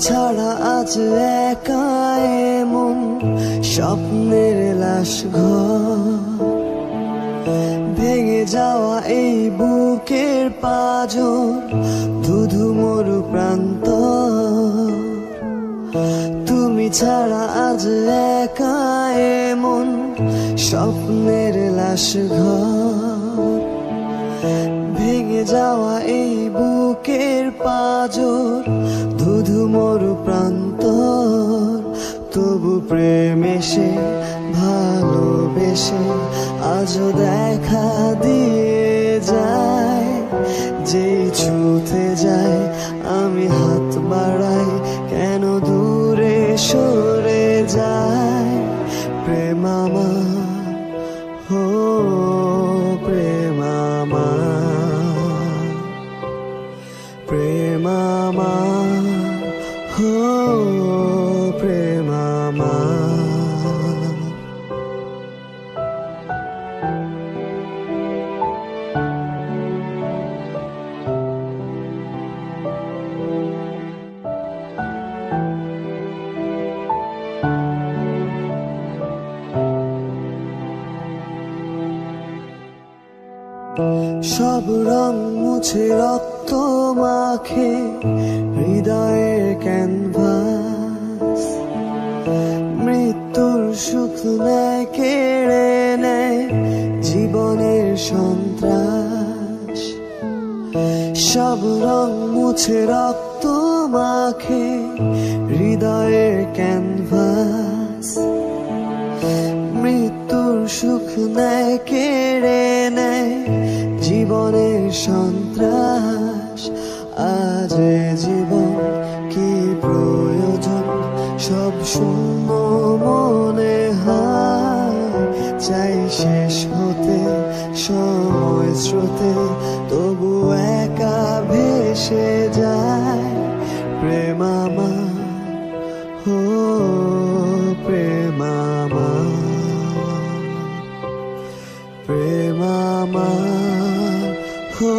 ছাড়া আজ একা এমন স্বপ্নের লাশ ঘর, ভেঙে যাওয়া এই বুকের পাঁজর, ধুধু মরু প্রান্ত। তুমি ছাড়া আজ একা এমন স্বপ্নের লাশ ঘর, ভেঙে যাওয়া এই বুকের পাঁজর, ধুধু মরু প্রান্তর। তবু প্রেম এসে ভালোবেসে আজও দেখা দিয়ে যায়, যেই ছুঁতে যায় আমি হাত বাড়াই কেন দূরে সরে যায়। প্রেম আমার, হো প্রেম আমার, প্রেম আমার, হো প্রেম আমার। সব রং মুছে রক্ত মাখে হৃদয়ের ক্যানভাস, মৃত্যুর সুখ নেয় কেড়ে নেয় জীবনের সন্ত্রাস। সব রং মুছে রক্ত মাখে হৃদয়ের ক্যানভাস, মৃত্যুর সুখ নেয় কেড়ে নেয় জীবনের সন্ত্রাস। আজ জীবন কি প্রয়োজন, সব শূন্য মনে হয়। চাই শেষ হতে সময় স্রোতে, তবু একা ভেসে যায়। প্রেম আমার, হো প্রেম আমার, প্রেম আমার, হো